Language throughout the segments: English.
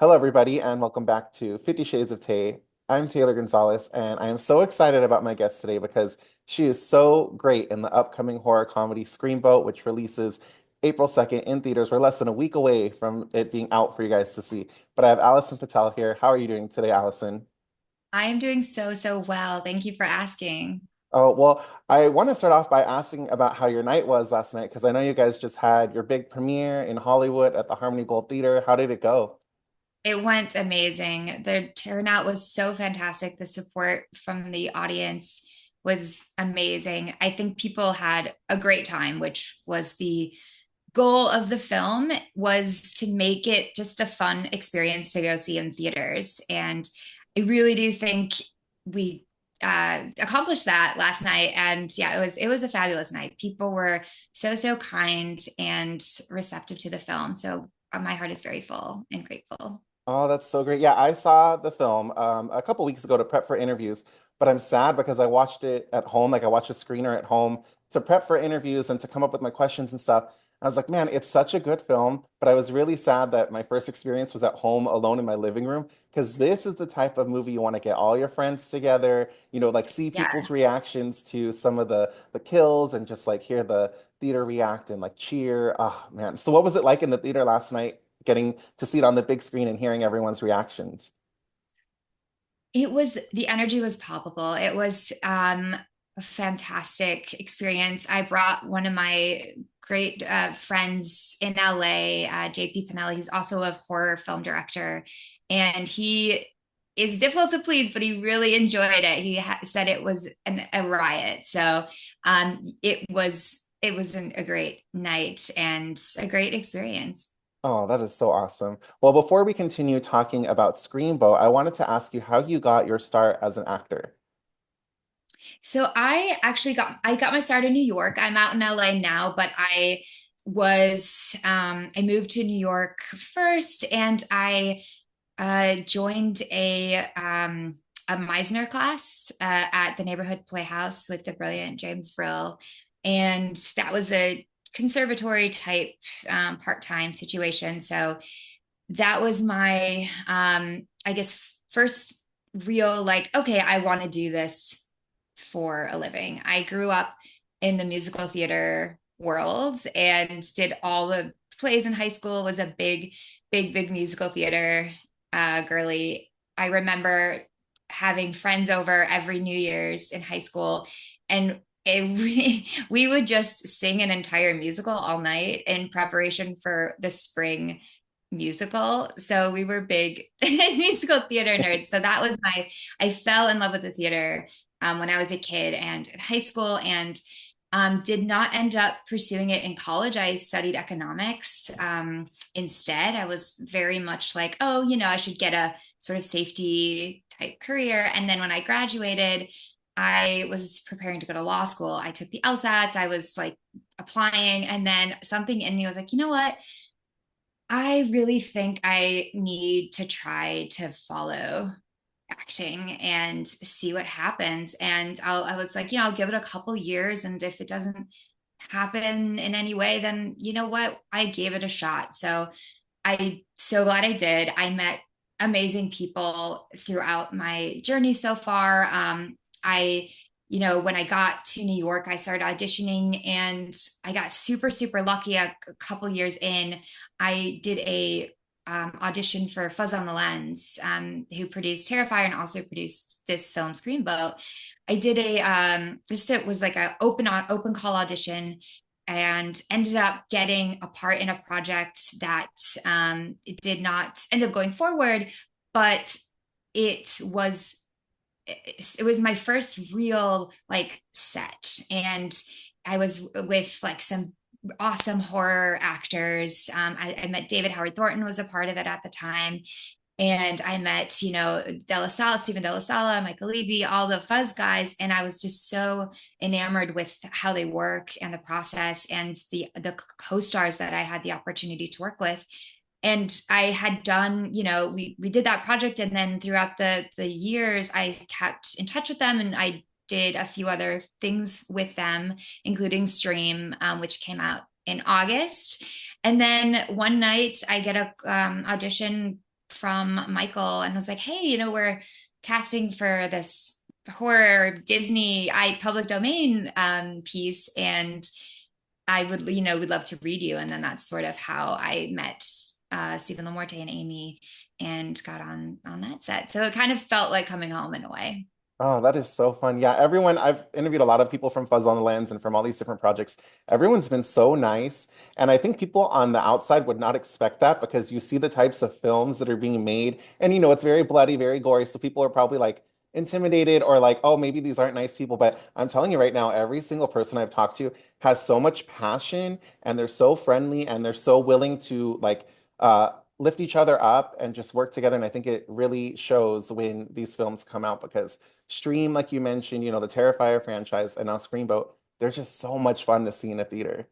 Hello, everybody, and welcome back to 50 Shades of Tay. I'm Taylor Gonzalez, and I am so excited about my guest today because she is so great in the upcoming horror comedy Screamboat, which releases April 2nd in theaters. We're less than a week away from it being out for you guys to see. But I have Allison Pittel here. How are you doing today, Allison? I am doing so well. Thank you for asking. Oh, well, I want to start off by asking about how your night was last night, because I know you guys just had your big premiere in Hollywood at the Harmony Gold Theater. How did it go? It went amazing. The turnout was so fantastic. The support from the audience was amazing. I think people had a great time, which was the goal of the film, was to make it just a fun experience to go see in theaters. And I really do think we accomplished that last night. And yeah, it was a fabulous night. People were so kind and receptive to the film. So my heart is very full and grateful. Oh, that's so great. Yeah, I saw the film a couple weeks ago to prep for interviews, but I'm sad because I watched it at home. Like I watched a screener at home to prep for interviews and to come up with my questions and stuff. I was like, man, it's such a good film, but I was really sad that my first experience was at home alone in my living room because this is the type of movie you want to get all your friends together, like see Yeah. people's reactions to some of the kills and just like hear the theater react and like cheer. Oh, man. So what was it like in the theater last night? Getting to see it on the big screen and hearing everyone's reactions. The energy was palpable. It was a fantastic experience. I brought one of my great friends in LA, JP Pinelli, who's also a horror film director, and he is difficult to please, but he really enjoyed it. Said it was a riot. So it was a great night and a great experience. Oh, that is so awesome. Well, before we continue talking about Screamboat, I wanted to ask you how you got your start as an actor. So I got my start in New York. I'm out in LA now, but I moved to New York first, and I joined a Meisner class at the neighborhood playhouse with the brilliant James Brill, and that was a conservatory type part-time situation. So that was my I guess first real, like, okay, I want to do this for a living. I grew up in the musical theater world and did all the plays in high school, was a big musical theater girly. I remember having friends over every New Year's in high school, and we would just sing an entire musical all night in preparation for the spring musical. So we were big musical theater nerds. So I fell in love with the theater when I was a kid and in high school, and did not end up pursuing it in college. I studied economics instead. I was very much like, oh, I should get a sort of safety type career. And then when I graduated, I was preparing to go to law school. I took the LSATs. I was like applying, and then something in me was like, you know what? I really think I need to try to follow acting and see what happens. And I was like, I'll give it a couple years. And if it doesn't happen in any way, then you know what? I gave it a shot. So I so glad I did. I met amazing people throughout my journey so far. When I got to New York, I started auditioning, and I got super lucky. A couple years in, I did a audition for Fuzz on the Lens, who produced Terrifier and also produced this film Screamboat. I did it was like an open call audition, and ended up getting a part in a project that it did not end up going forward, but it was it was my first real like set, and I was with like some awesome horror actors. I met David Howard Thornton was a part of it at the time, and I met Della Sala, Stephen Della Sala, Michael Levy, all the Fuzz guys, and I was just so enamored with how they work and the process and the co-stars that I had the opportunity to work with. And I had done, we did that project, and then throughout the years, I kept in touch with them, and I did a few other things with them, including Stream, which came out in August. And then one night, I get a audition from Michael and was like, hey, we're casting for this horror Disney public domain piece, and I would love to read you. And then that's sort of how I met Stephen Lamorte and Amy and got on that set. So it kind of felt like coming home in a way. Oh, that is so fun. Yeah, everyone, I've interviewed a lot of people from Fuzz on the Lens and from all these different projects. Everyone's been so nice. And I think people on the outside would not expect that because you see the types of films that are being made. And, it's very bloody, very gory. So people are probably like intimidated or like, oh, maybe these aren't nice people. But I'm telling you right now, every single person I've talked to has so much passion and they're so friendly and they're so willing to like, lift each other up and just work together. And I think it really shows when these films come out because Stream, like you mentioned, the Terrifier franchise, and now Screamboat, they're just so much fun to see in a theater.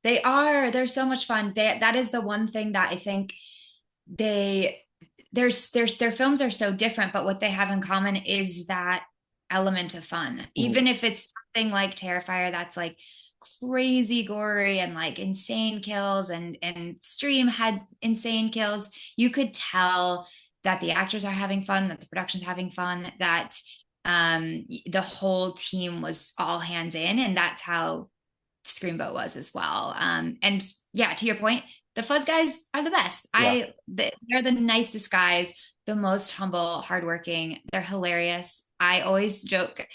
They're so much fun. That is the one thing that I think they their films are so different, but what they have in common is that element of fun. Mhm. Even if it's something like Terrifier that's like crazy gory and like insane kills, and Stream had insane kills, you could tell that the actors are having fun, that the production's having fun, that the whole team was all hands in, and that's how Screamboat was as well. And yeah, to your point, the Fuzz guys are the best. Yeah. They're the nicest guys, the most humble, hardworking. They're hilarious. I always joke.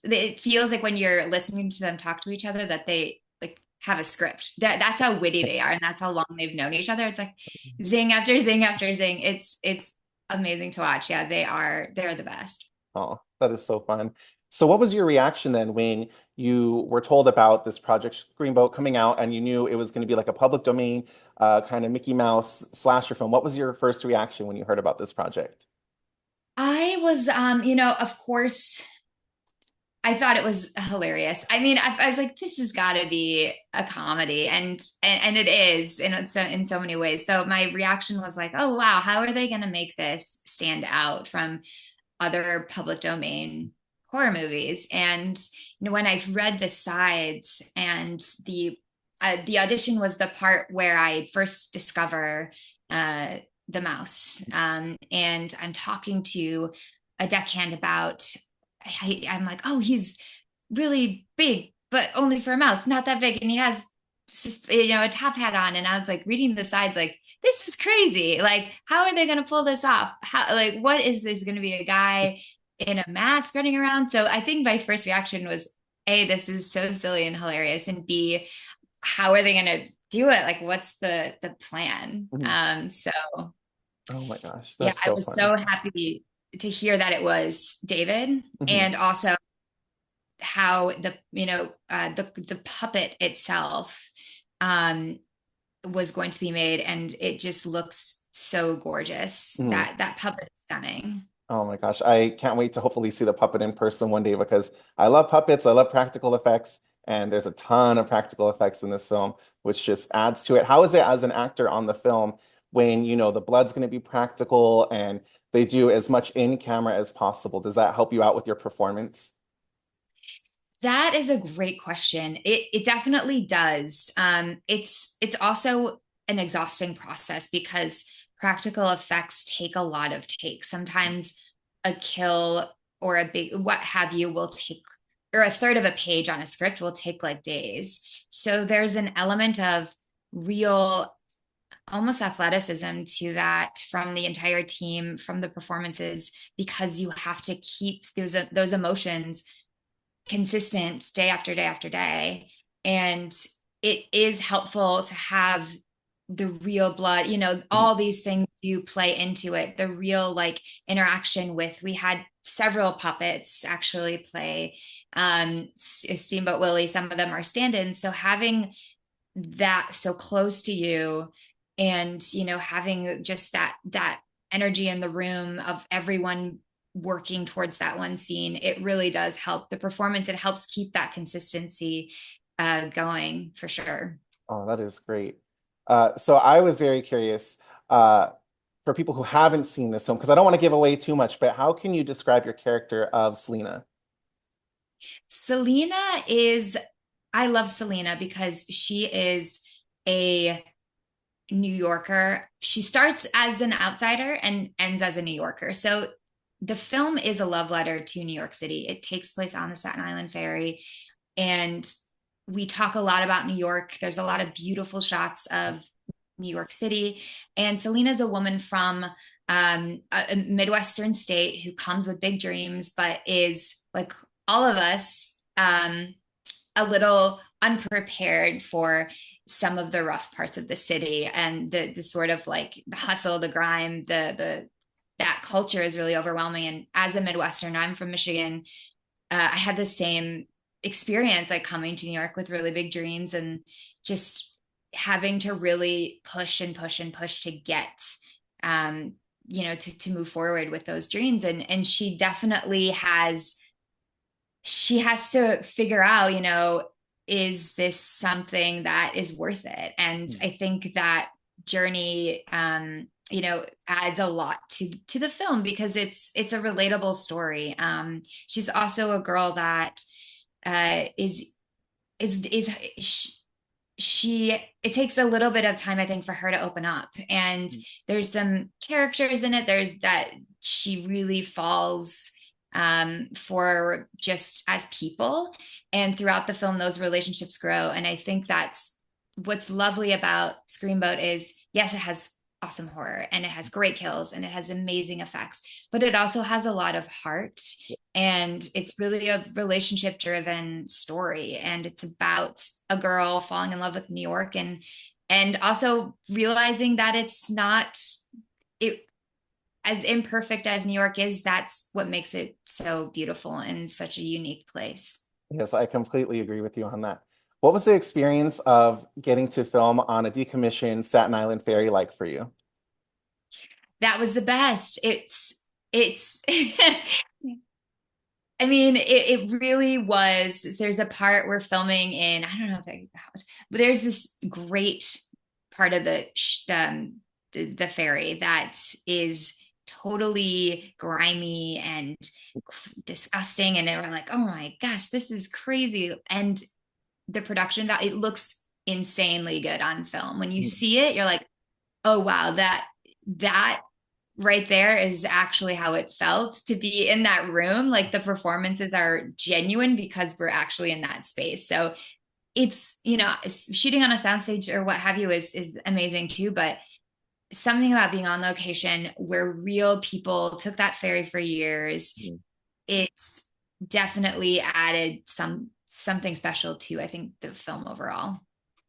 It feels like when you're listening to them talk to each other that they like have a script. That's how witty they are, and that's how long they've known each other. It's like zing after zing after zing. It's amazing to watch. Yeah, they're the best. Oh, that is so fun. So what was your reaction then when you were told about this Project Screenboat coming out and you knew it was going to be like a public domain kind of Mickey Mouse slasher film? What was your first reaction when you heard about this project? I was, of course, I thought it was hilarious. I mean, I was like, this has got to be a comedy, and it is in so many ways. So my reaction was like, oh wow, how are they going to make this stand out from other public domain horror movies? And when I've read the sides, and the audition was the part where I first discover the mouse, and I'm talking to a deckhand about. I'm like, oh, he's really big, but only for a mouse, not that big, and he has a top hat on. And I was like reading the sides, like this is crazy. Like, how are they going to pull this off? How, like, what is this going to be, a guy in a mask running around? So I think my first reaction was, A, this is so silly and hilarious, and B, how are they going to do it? Like, what's the plan? Mhm. So Oh my gosh, yeah, that's I so was funny. so happy to hear that it was David, Mhm. and also how the puppet itself um was going to be made, and it just looks so gorgeous. Mhm. That puppet is stunning. Oh my gosh, I can't wait to hopefully see the puppet in person one day because I love puppets, I love practical effects, and there's a ton of practical effects in this film, which just adds to it. How is it as an actor on the film when the blood's going to be practical and they do as much in camera as possible? Does that help you out with your performance? That is a great question. It definitely does. It's also an exhausting process because practical effects take a lot of takes. Sometimes a kill or a big what have you will take, or a third of a page on a script will take like days. So there's an element of real almost athleticism to that from the entire team, from the performances, because you have to keep those emotions consistent day after day after day. And it is helpful to have the real blood, Mhm. all these things do play into it. The real like interaction with, we had several puppets actually play Steamboat Willie. Some of them are stand-ins. So having that so close to you, and having just that energy in the room of everyone working towards that one scene, it really does help the performance. It helps keep that consistency going for sure. Oh, that is great. So I was very curious uh, for people who haven't seen this film, because I don't want to give away too much, but how can you describe your character of Selena? Selena is, I love Selena because she is a New Yorker. She starts as an outsider and ends as a New Yorker. So the film is a love letter to New York City. It takes place on the Staten Island Ferry. And we talk a lot about New York. There's a lot of beautiful shots of New York City. And Selena's a woman from a Midwestern state who comes with big dreams, but is like all of us, a little unprepared for some of the rough parts of the city and the sort of like the hustle, the grime, the that culture is really overwhelming. And as a Midwestern, I'm from Michigan. I had the same experience, like coming to New York with really big dreams and just having to really push and push and push to get, to move forward with those dreams. And she definitely she has to figure out, is this something that is worth it? And I think that journey, adds a lot to the film because it's a relatable story. She's also a girl that is she it takes a little bit of time, I think, for her to open up. And there's some characters in it. There's that she really falls for just as people. And throughout the film, those relationships grow. And I think that's what's lovely about Screamboat is, yes, it has awesome horror and it has great kills and it has amazing effects, but it also has a lot of heart. And it's really a relationship driven story. And it's about a girl falling in love with New York and also realizing that it's not it as imperfect as New York is. That's what makes it so beautiful and such a unique place. Yes, I completely agree with you on that. What was the experience of getting to film on a decommissioned Staten Island ferry like for you? That was the best. It's I mean, it really was. There's a part we're filming in, I don't know if but there's this great part of the ferry that is totally grimy and disgusting. And they were like, oh my gosh, this is crazy. And the production value, it looks insanely good on film. When you see it, you're like, oh wow, that right there is actually how it felt to be in that room. Like the performances are genuine because we're actually in that space. So it's, shooting on a soundstage or what have you is amazing too. But something about being on location where real people took that ferry for years, it's definitely added something special to, I think, the film overall.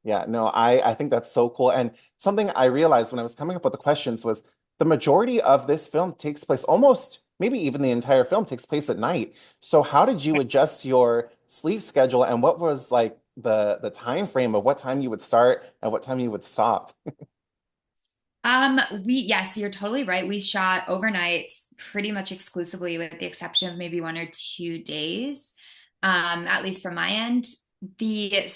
Yeah, no, I think that's so cool. And something I realized when I was coming up with the questions was the majority of this film takes place almost, maybe even the entire film takes place at night. So how did you adjust your sleep schedule and what was like the time frame of what time you would start and what time you would stop? Yes, you're totally right. We shot overnights pretty much exclusively with the exception of maybe 1 or 2 days. At least from my end. The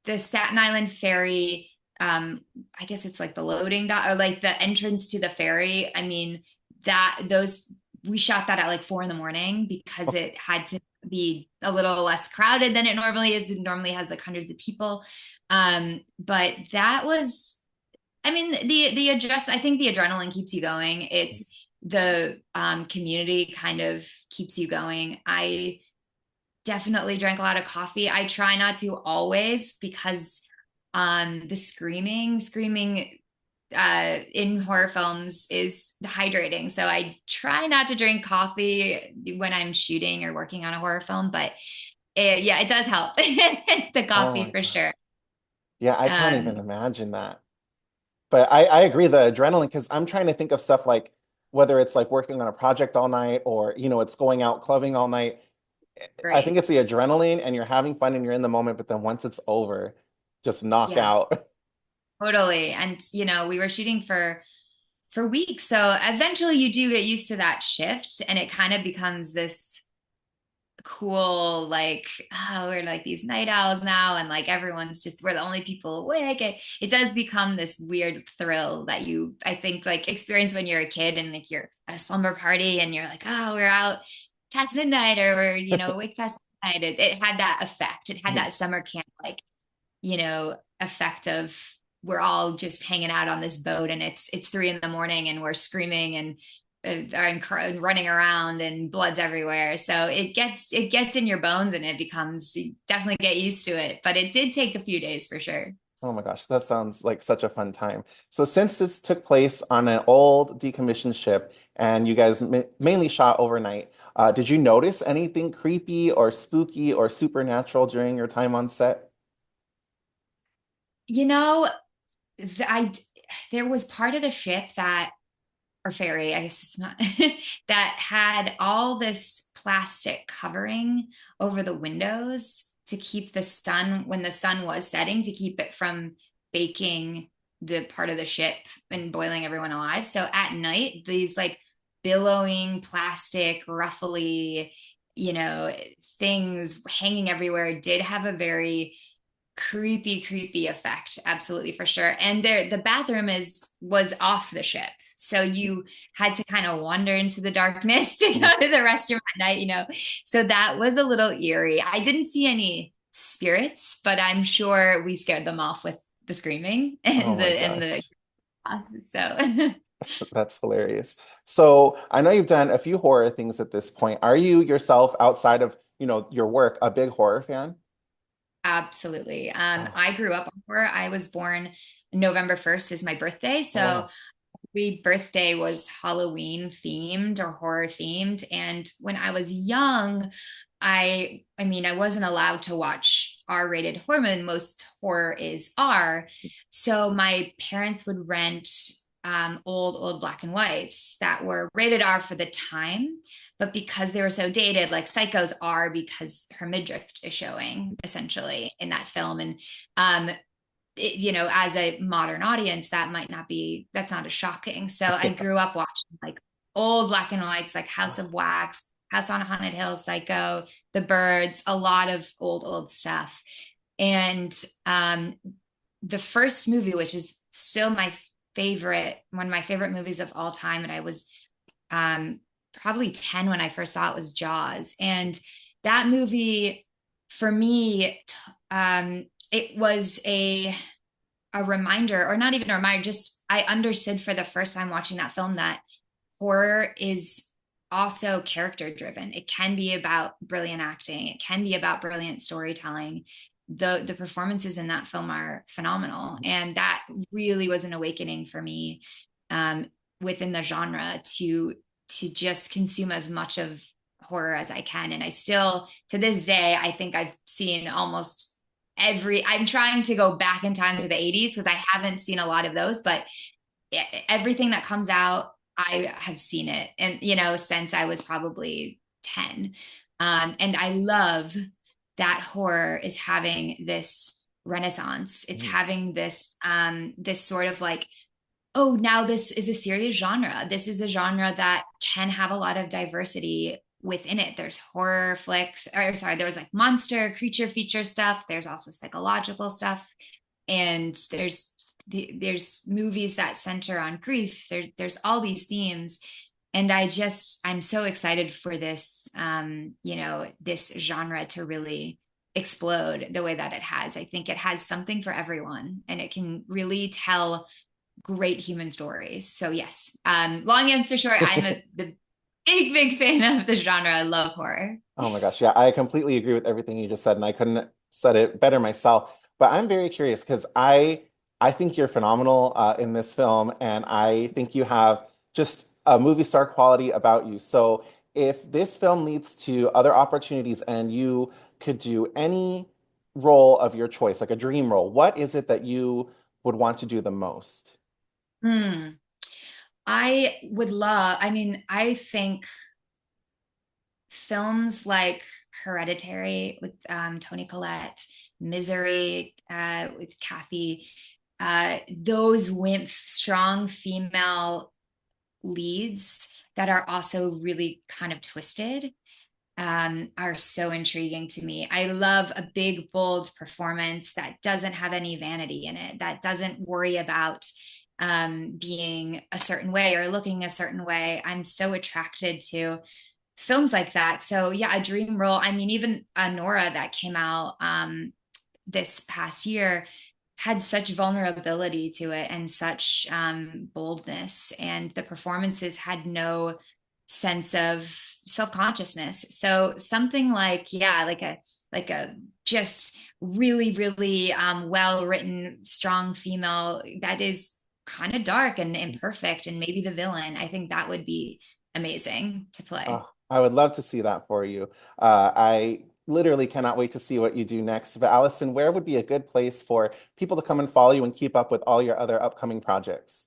the Staten Island ferry, I guess it's like the loading dock or like the entrance to the ferry. I mean, we shot that at like 4 in the morning because it had to be a little less crowded than it normally is. It normally has like hundreds of people. But that was, I mean, I think the adrenaline keeps you going. It's the community kind of keeps you going. I definitely drank a lot of coffee. I try not to always because the screaming in horror films is hydrating. So I try not to drink coffee when I'm shooting or working on a horror film, but it does help. The Oh coffee my for God. sure. Yeah, I can't Um, even imagine that. But I agree, the adrenaline, because I'm trying to think of stuff like whether it's like working on a project all night or, it's going out clubbing all night. I think great. it's the adrenaline and you're having fun and you're in the moment, but then once it's over, just knock Yeah, out. totally. And we were shooting for weeks. So eventually you do get used to that shift and it kind of becomes this cool, like, oh, we're like these night owls now. And like we're the only people awake. It does become this weird thrill that I think, like experience when you're a kid and like you're at a slumber party and you're like, oh, we're out past midnight or we're, awake past midnight. It had that effect. It had that summer camp, like, effect of we're all just hanging out on this boat, and it's 3 a.m. and we're screaming and running around, and blood's everywhere. So it gets in your bones, and it becomes, you definitely get used to it. But it did take a few days for sure. Oh my gosh, that sounds like such a fun time. So since this took place on an old decommissioned ship and you guys ma mainly shot overnight, did you notice anything creepy or spooky or supernatural during your time on set? You know, I there was part of the ship that, or ferry, I guess it's not, that had all this plastic covering over the windows to keep the sun, when the sun was setting, to keep it from baking the part of the ship and boiling everyone alive. So at night, these like billowing plastic, ruffly, things hanging everywhere did have a very creepy effect, absolutely, for sure. And there, the bathroom was off the ship, so you had to kind of wander into the darkness to Mm. go to the restroom at night. So that was a little eerie. I didn't see any spirits, but I'm sure we scared them off with the screaming Oh and my the gosh, so that's hilarious. So I know you've done a few horror things at this point. Are you yourself, outside of, your work, a big horror fan? absolutely. Oh, I grew up on horror. I was born November 1st is my birthday, oh so wow. every birthday was Halloween themed or horror themed. And when I was young, I mean, I wasn't allowed to watch R-rated horror, and most horror is R. So my parents would rent old black and whites that were rated R for the time. But because they were so dated, like Psycho's R because her midriff is showing essentially in that film. And as a modern audience, that's not as shocking. So I grew up watching like old black and whites, like House of Wax, House on Haunted Hill, Psycho, The Birds, a lot of old stuff. And the first movie, which is still one of my favorite movies of all time, and I was um, probably 10 when I first saw it, was Jaws. And that movie, for me, it was a reminder, or not even a reminder, just I understood for the first time watching that film that horror is also character driven. It can be about brilliant acting, it can be about brilliant storytelling. The performances in that film are phenomenal, and that really was an awakening for me, um, within the genre, to just consume as much of horror as I can. And I still, to this day, I think I've seen almost I'm trying to go back in time to the 80s because I haven't seen a lot of those, but everything that comes out, I have seen it. And, since I was probably 10. And I love that horror is having this renaissance. It's Mm. having this sort of like, oh, now this is a serious genre. This is a genre that can have a lot of diversity within it. There's horror flicks, or sorry, there was like monster, creature feature stuff. There's also psychological stuff. And there's movies that center on grief. There's all these themes. And I'm so excited for this genre to really explode the way that it has. I think it has something for everyone, and it can really tell great human stories. So yes, long answer short, I'm the big fan of the genre. I love horror. Oh my gosh, yeah, I completely agree with everything you just said, and I couldn't have said it better myself. But I'm very curious because I think you're phenomenal in this film, and I think you have just a movie star quality about you. So if this film leads to other opportunities and you could do any role of your choice, like a dream role, what is it that you would want to do the most? Hmm. I mean, I think films like Hereditary with Toni Collette, Misery with Kathy, those strong female leads that are also really kind of twisted, are so intriguing to me. I love a big, bold performance that doesn't have any vanity in it, that doesn't worry about being a certain way or looking a certain way. I'm so attracted to films like that. So yeah, a dream role. I mean, even Nora that came out this past year. had such vulnerability to it and such boldness, and the performances had no sense of self-consciousness. So something like, yeah, like a just really, really well written, strong female that is kind of dark and imperfect and maybe the villain. I think that would be amazing to play. Oh, I would love to see that for you. I literally cannot wait to see what you do next. But Allison, where would be a good place for people to come and follow you and keep up with all your other upcoming projects?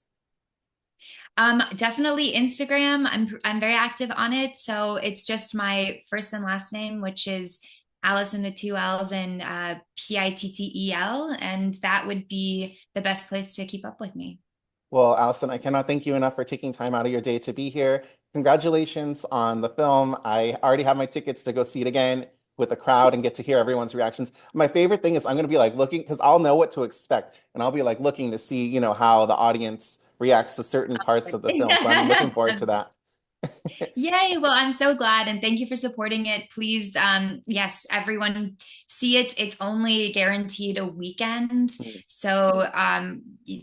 Definitely Instagram. I'm very active on it. So it's just my first and last name, which is Allison the two L's and Pittel. And that would be the best place to keep up with me. Well, Allison, I cannot thank you enough for taking time out of your day to be here. Congratulations on the film. I already have my tickets to go see it again with the crowd and get to hear everyone's reactions. My favorite thing is I'm going to be like looking because I'll know what to expect and I'll be like looking to see, how the audience reacts to certain parts of the film. So I'm looking forward to that. Yay. Well, I'm so glad. And thank you for supporting it. Please, yes, everyone see it. It's only guaranteed a weekend. So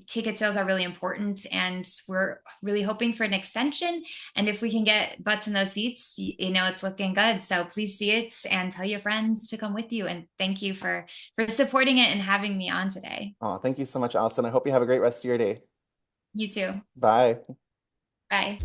ticket sales are really important. And we're really hoping for an extension. And if we can get butts in those seats, it's looking good. So please see it and tell your friends to come with you. And thank you for supporting it and having me on today. Oh, thank you so much, Allison. I hope you have a great rest of your day. You too. Bye. Bye.